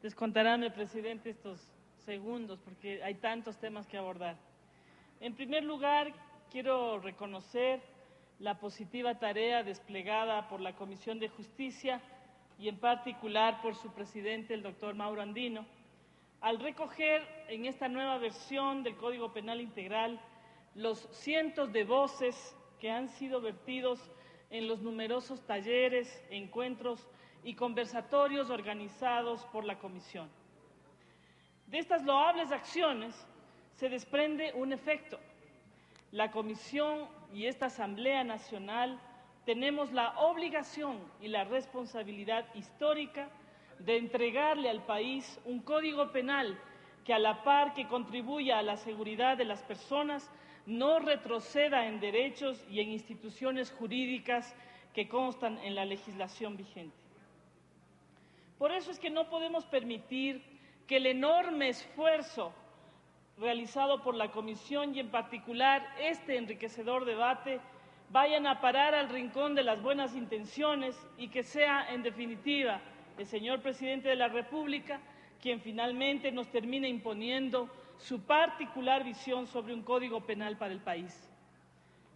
Descontará, presidente, estos segundos porque hay tantos temas que abordar. En primer lugar, quiero reconocer la positiva tarea desplegada por la Comisión de Justicia y en particular por su presidente, el doctor Mauro Andino, al recoger en esta nueva versión del Código Penal Integral los cientos de voces que han sido vertidos en los numerosos talleres, encuentros y conversatorios organizados por la Comisión. De estas loables acciones se desprende un efecto. La Comisión y esta Asamblea Nacional tenemos la obligación y la responsabilidad histórica de entregarle al país un código penal que, a la par que contribuya a la seguridad de las personas, no retroceda en derechos y en instituciones jurídicas que constan en la legislación vigente. Por eso es que no podemos permitir que el enorme esfuerzo realizado por la Comisión y en particular este enriquecedor debate vayan a parar al rincón de las buenas intenciones y que sea, en definitiva, el señor Presidente de la República quien finalmente nos termine imponiendo su particular visión sobre un código penal para el país.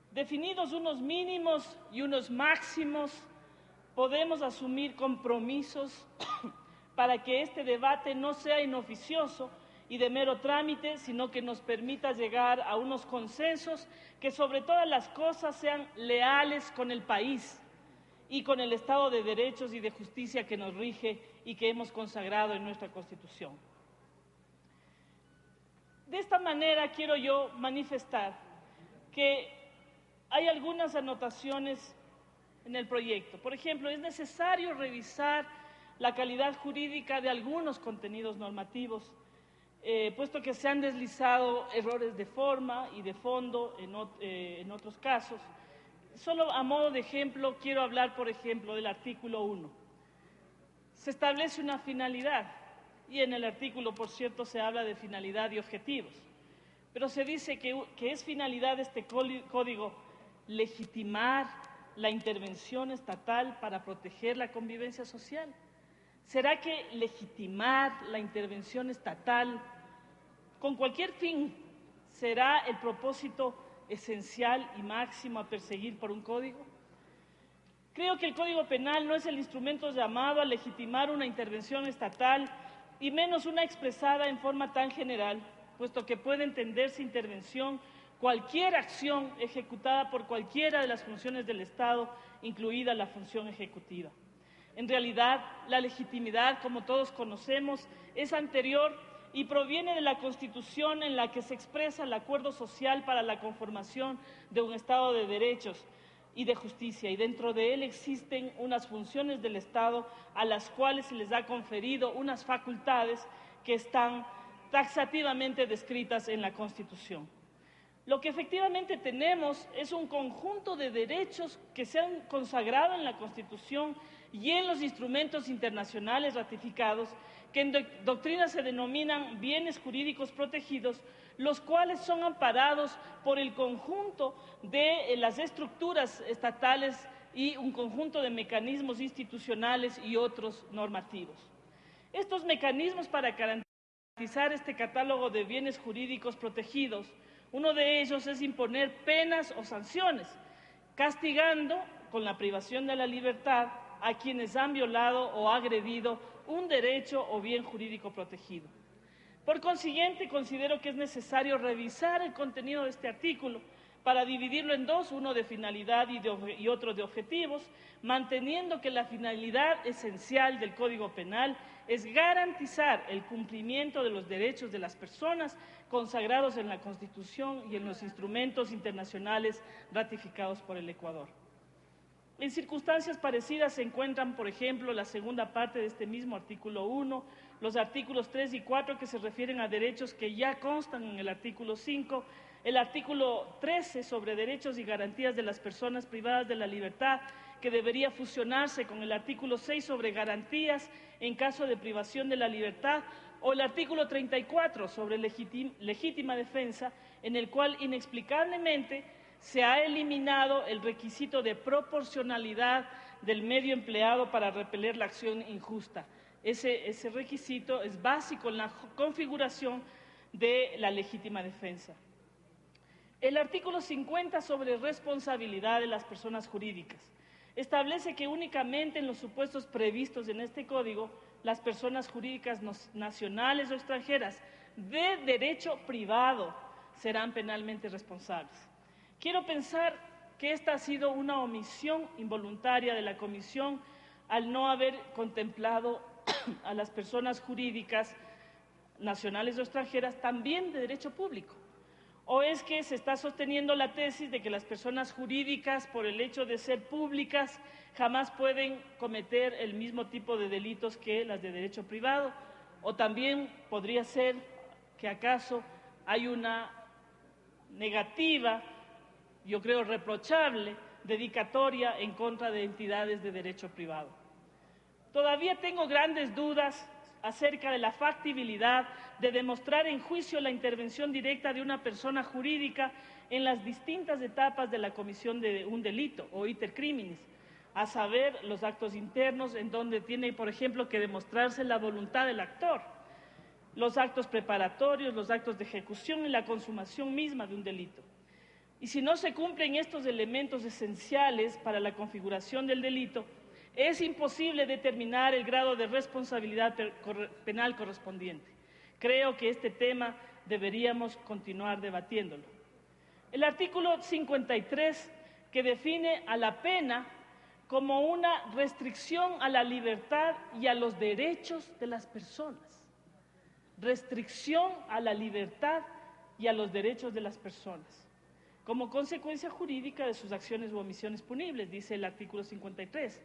Definidos unos mínimos y unos máximos, podemos asumir compromisos para que este debate no sea inoficioso y de mero trámite, sino que nos permita llegar a unos consensos que sobre todas las cosas sean leales con el país y con el Estado de derechos y de justicia que nos rige y que hemos consagrado en nuestra Constitución. De esta manera quiero yo manifestar que hay algunas anotaciones en el proyecto. Por ejemplo, es necesario revisar la calidad jurídica de algunos contenidos normativos, puesto que se han deslizado errores de forma y de fondo en otros casos. Solo a modo de ejemplo, quiero hablar, por ejemplo, del artículo 1. Se establece una finalidad y en el artículo, por cierto, se habla de finalidad y objetivos, pero se dice que es finalidad de este código legitimar la intervención estatal para proteger la convivencia social. ¿Será que legitimar la intervención estatal con cualquier fin será el propósito esencial y máximo a perseguir por un código? Creo que el Código Penal no es el instrumento llamado a legitimar una intervención estatal y menos una expresada en forma tan general, puesto que puede entenderse intervención cualquier acción ejecutada por cualquiera de las funciones del Estado, incluida la función ejecutiva. En realidad, la legitimidad, como todos conocemos, es anterior y proviene de la Constitución en la que se expresa el acuerdo social para la conformación de un Estado de derechos y de justicia, y dentro de él existen unas funciones del Estado a las cuales se les ha conferido unas facultades que están taxativamente descritas en la Constitución. Lo que efectivamente tenemos es un conjunto de derechos que se han consagrado en la Constitución y en los instrumentos internacionales ratificados, que en doctrina se denominan bienes jurídicos protegidos, los cuales son amparados por el conjunto de las estructuras estatales y un conjunto de mecanismos institucionales y otros normativos. Estos mecanismos para garantizar este catálogo de bienes jurídicos protegidos, uno de ellos es imponer penas o sanciones, castigando con la privación de la libertad a quienes han violado o agredido un derecho o bien jurídico protegido. Por consiguiente, considero que es necesario revisar el contenido de este artículo para dividirlo en dos, uno de finalidad y otro de objetivos, manteniendo que la finalidad esencial del Código Penal es garantizar el cumplimiento de los derechos de las personas consagrados en la Constitución y en los instrumentos internacionales ratificados por el Ecuador. En circunstancias parecidas se encuentran, por ejemplo, la segunda parte de este mismo artículo 1, los artículos 3 y 4 que se refieren a derechos que ya constan en el artículo 5, el artículo 13 sobre derechos y garantías de las personas privadas de la libertad, que debería fusionarse con el artículo 6 sobre garantías en caso de privación de la libertad, o el artículo 34 sobre legítima defensa, en el cual inexplicablemente se ha eliminado el requisito de proporcionalidad del medio empleado para repeler la acción injusta. Ese requisito es básico en la configuración de la legítima defensa. El artículo 50 sobre responsabilidad de las personas jurídicas establece que únicamente en los supuestos previstos en este código, las personas jurídicas nacionales o extranjeras de derecho privado serán penalmente responsables. Quiero pensar que esta ha sido una omisión involuntaria de la Comisión al no haber contemplado a las personas jurídicas nacionales o extranjeras también de derecho público. ¿O es que se está sosteniendo la tesis de que las personas jurídicas, por el hecho de ser públicas, jamás pueden cometer el mismo tipo de delitos que las de derecho privado? ¿O también podría ser que acaso hay una negativa, yo creo reprochable, dedicatoria en contra de entidades de derecho privado? Todavía tengo grandes dudas acerca de la factibilidad de demostrar en juicio la intervención directa de una persona jurídica en las distintas etapas de la comisión de un delito o iter criminis, a saber, los actos internos, en donde tiene, por ejemplo, que demostrarse la voluntad del actor, los actos preparatorios, los actos de ejecución y la consumación misma de un delito. Y si no se cumplen estos elementos esenciales para la configuración del delito, es imposible determinar el grado de responsabilidad penal correspondiente. Creo que este tema deberíamos continuar debatiéndolo. El artículo 53, que define a la pena como una restricción a la libertad y a los derechos de las personas. Restricción a la libertad y a los derechos de las personas, como consecuencia jurídica de sus acciones u omisiones punibles, dice el artículo 53.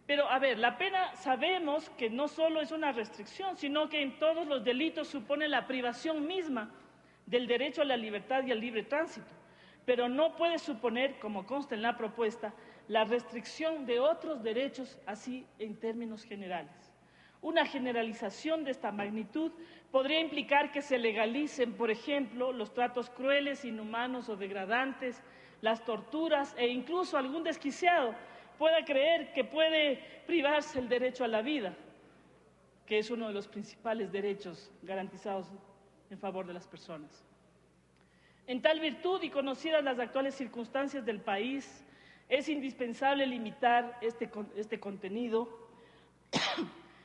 Pero, a ver, la pena sabemos que no solo es una restricción, sino que en todos los delitos supone la privación misma del derecho a la libertad y al libre tránsito, pero no puede suponer, como consta en la propuesta, la restricción de otros derechos, así en términos generales. Una generalización de esta magnitud podría implicar que se legalicen, por ejemplo, los tratos crueles, inhumanos o degradantes, las torturas e incluso algún desquiciado pueda creer que puede privarse el derecho a la vida, que es uno de los principales derechos garantizados en favor de las personas. En tal virtud y conocidas las actuales circunstancias del país, es indispensable limitar este contenido,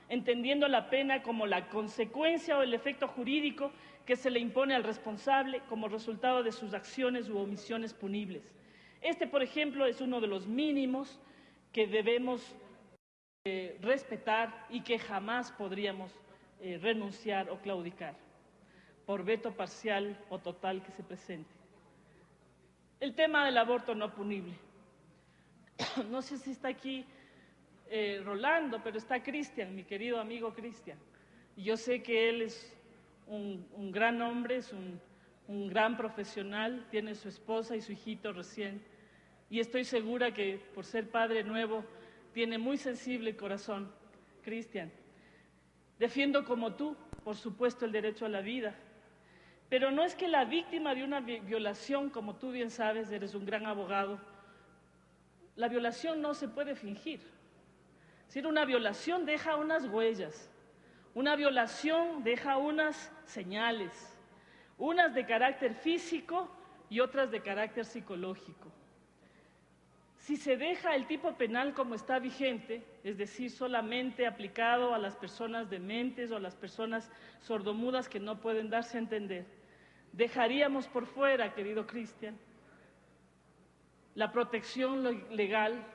entendiendo la pena como la consecuencia o el efecto jurídico que se le impone al responsable como resultado de sus acciones u omisiones punibles. Este, por ejemplo, es uno de los mínimos que debemos respetar y que jamás podríamos renunciar o claudicar, por veto parcial o total que se presente. El tema del aborto no punible. No sé si está aquí Rolando, pero está Cristian, mi querido amigo Cristian. Y yo sé que él es un gran hombre, es un gran profesional, tiene su esposa y su hijito recién. Y estoy segura que por ser padre nuevo tiene muy sensible el corazón. Cristian, defiendo como tú, por supuesto, el derecho a la vida, pero no es que la víctima de una violación, como tú bien sabes, eres un gran abogado, la violación no se puede fingir. Es decir, una violación deja unas huellas, una violación deja unas señales, unas de carácter físico y otras de carácter psicológico. Si se deja el tipo penal como está vigente, es decir, solamente aplicado a las personas dementes o a las personas sordomudas que no pueden darse a entender, dejaríamos por fuera, querido Cristian, la protección legal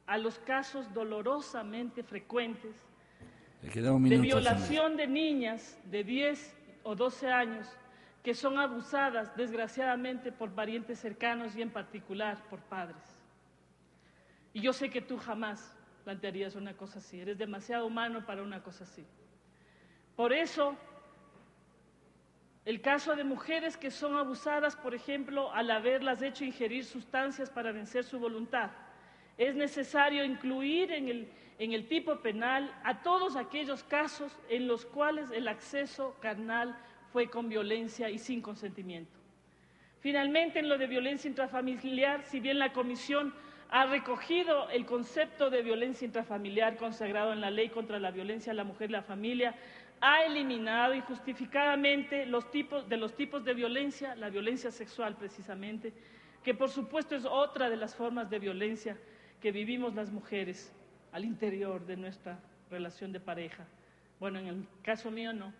a los casos dolorosamente frecuentes de violación de niñas de 10 o 12 años que son abusadas, desgraciadamente, por parientes cercanos y en particular por padres. Y yo sé que tú jamás plantearías una cosa así, eres demasiado humano para una cosa así. Por eso, el caso de mujeres que son abusadas, por ejemplo, al haberlas hecho ingerir sustancias para vencer su voluntad, es necesario incluir en el tipo penal a todos aquellos casos en los cuales el acceso carnal fue con violencia y sin consentimiento. Finalmente, en lo de violencia intrafamiliar, si bien la Comisión ha recogido el concepto de violencia intrafamiliar consagrado en la Ley contra la Violencia a la Mujer y la Familia, ha eliminado injustificadamente los tipos de violencia, la violencia sexual precisamente, que por supuesto es otra de las formas de violencia que vivimos las mujeres al interior de nuestra relación de pareja. Bueno, en el caso mío no.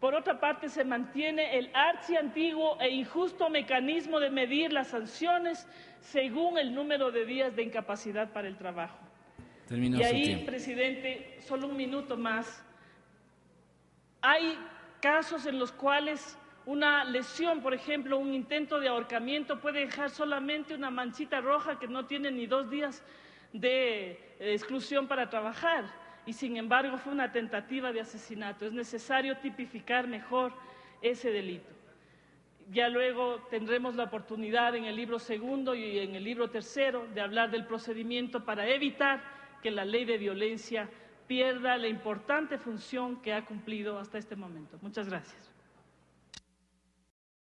Por otra parte, se mantiene el archiantiguo e injusto mecanismo de medir las sanciones según el número de días de incapacidad para el trabajo. Terminó y su ahí, tiempo. presidente, solo un minuto más. Hay casos en los cuales una lesión, por ejemplo, un intento de ahorcamiento puede dejar solamente una manchita roja que no tiene ni 2 días de exclusión para trabajar. Y sin embargo fue una tentativa de asesinato. Es necesario tipificar mejor ese delito. Ya luego tendremos la oportunidad en el libro segundo y en el libro tercero de hablar del procedimiento para evitar que la ley de violencia pierda la importante función que ha cumplido hasta este momento. Muchas gracias.